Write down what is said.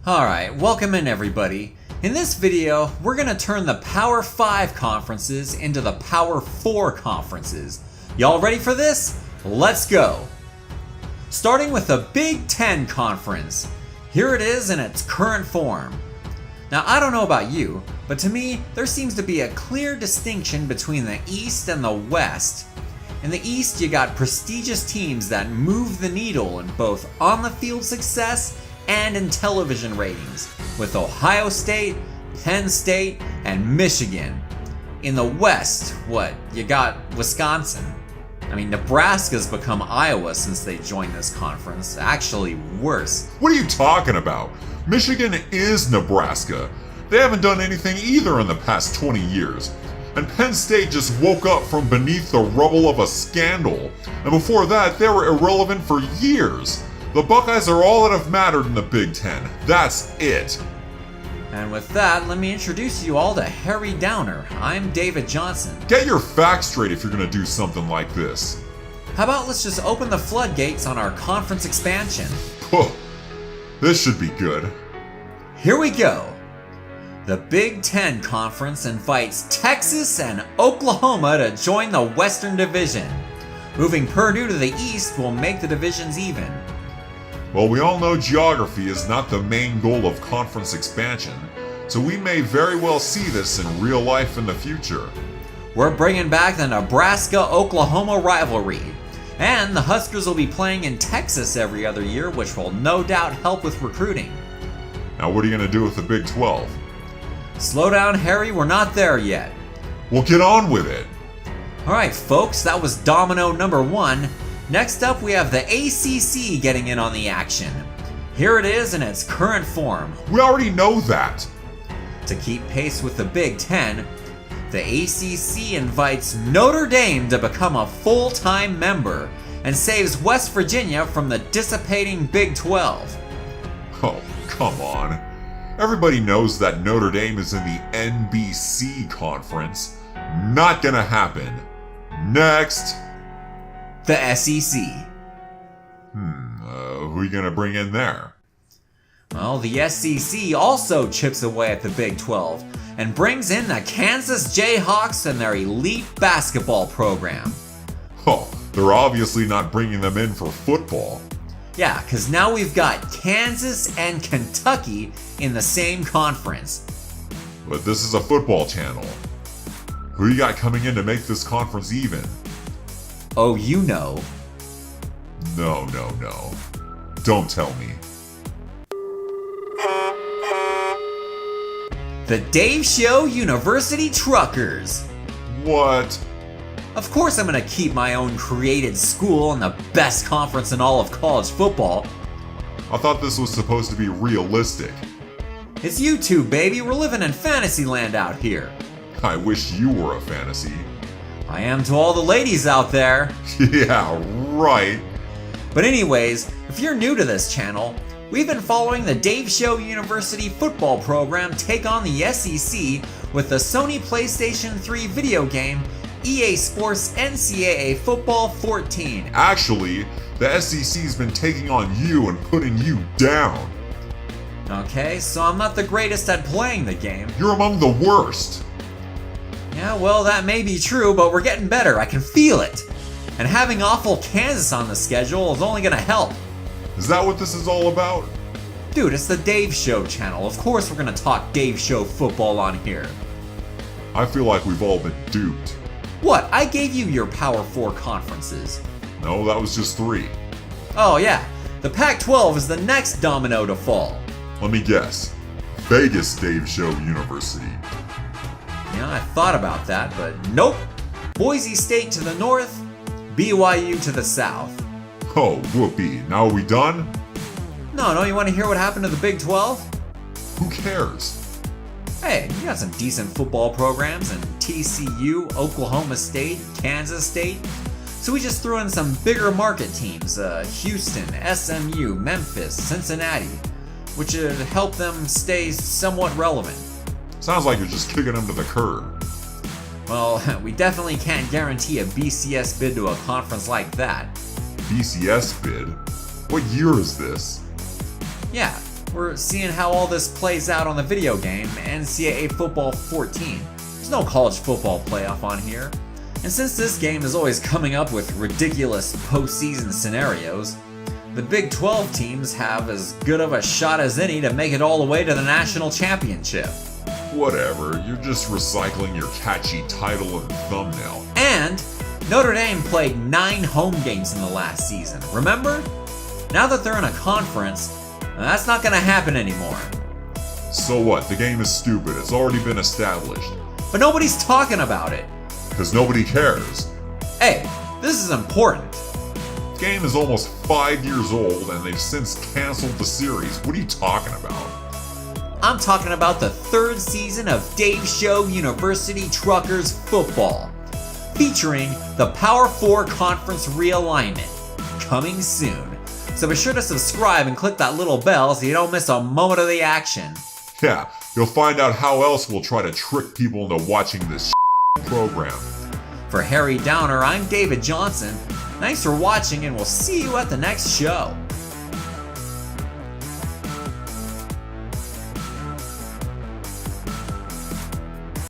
Alright, welcome in everybody. In this video, we're going to turn the Power 5 conferences into the Power 4 conferences. Y'all ready for this? Let's go! Starting with the Big Ten Conference. Here it is in its current form. Now I don't know about you, but to me, there seems to be a clear distinction between the East and the West. In the East, you got prestigious teams that move the needle in both on-the-field success and in television ratings, with Ohio State, Penn State, and Michigan. In the West, you got Wisconsin. I mean, Nebraska's become Iowa since they joined this conference. Actually, worse. What are you talking about? Michigan is Nebraska. They haven't done anything either in the past 20 years. And Penn State just woke up from beneath the rubble of a scandal. And before that, they were irrelevant for years. The Buckeyes are all that have mattered in the Big Ten. That's it. And with that, let me introduce you all to Harry Downer. I'm David Johnson. Get your facts straight if you're gonna do something like this. How about let's just open the floodgates on our conference expansion? This should be good. Here we go. The Big Ten Conference invites Texas and Oklahoma to join the Western Division. Moving Purdue to the East will make the divisions even. Well, we all know geography is not the main goal of conference expansion, so we may very well see this in real life in the future. We're bringing back the Nebraska-Oklahoma rivalry, and the Huskers will be playing in Texas every other year, which will no doubt help with recruiting. Now what are you going to do with the Big 12? Slow down, Harry, we're not there yet. Well, get on with it. Alright folks, that was domino number 1. Next up, we have the ACC getting in on the action. Here it is in its current form. We already know that. To keep pace with the Big Ten, the ACC invites Notre Dame to become a full-time member and saves West Virginia from the dissipating Big 12. Oh, come on. Everybody knows that Notre Dame is in the NBC conference. Not gonna happen. Next. The SEC. Who are you gonna bring in there? Well, the SEC also chips away at the Big 12 and brings in the Kansas Jayhawks and their elite basketball program. Oh, they're obviously not bringing them in for football. Yeah, because now we've got Kansas and Kentucky in the same conference. But this is a football channel. Who you got coming in to make this conference even? Oh, you know. No. Don't tell me. The Dave Show University Truckers. What? Of course I'm gonna keep my own created school in the best conference in all of college football. I thought this was supposed to be realistic. It's YouTube, baby. We're living in fantasy land out here. I wish you were a fantasy. I am to all the ladies out there. Yeah, right. But anyways, if you're new to this channel, we've been following the Dave Show University football program take on the SEC with the Sony PlayStation 3 video game, EA Sports NCAA Football 14. Actually, the SEC's been taking on you and putting you down. Okay, so I'm not the greatest at playing the game. You're among the worst. Yeah, well, that may be true, but we're getting better. I can feel it. And having awful Kansas on the schedule is only gonna help. Is that what this is all about? Dude, it's the Dave Show channel. Of course we're gonna talk Dave Show football on here. I feel like we've all been duped. What? I gave you your Power 4 conferences. No, that was just 3. Oh yeah, the Pac-12 is the next domino to fall. Let me guess. Vegas Dave Show University. Yeah, I thought about that, but nope. Boise State to the north, BYU to the south. Oh, whoopee. Now are we done? No, you want to hear what happened to the Big 12? Who cares? Hey, you got some decent football programs in TCU, Oklahoma State, Kansas State. So we just threw in some bigger market teams, Houston, SMU, Memphis, Cincinnati, which would help them stay somewhat relevant. Sounds like you're just kicking them to the curb. Well, we definitely can't guarantee a BCS bid to a conference like that. BCS bid? What year is this? Yeah, We're seeing how all this plays out on the video game, NCAA Football 14. There's no college football playoff on here. And since this game is always coming up with ridiculous postseason scenarios, the Big 12 teams have as good of a shot as any to make it all the way to the national championship. Whatever, you're just recycling your catchy title and thumbnail. And Notre Dame played 9 home games in the last season, remember? Now that they're in a conference, that's not gonna happen anymore. So what? The game is stupid. It's already been established. But nobody's talking about it. Because nobody cares. Hey, this is important. The game is almost 5 years old and they've since canceled the series. What are you talking about? I'm talking about the 3rd season of Dave's Show University Truckers Football, featuring the Power 4 Conference Realignment, coming soon. So be sure to subscribe and click that little bell so you don't miss a moment of the action. Yeah, you'll find out how else we'll try to trick people into watching this program. For Harry Downer, I'm David Johnson. Thanks for watching and we'll see you at the next show.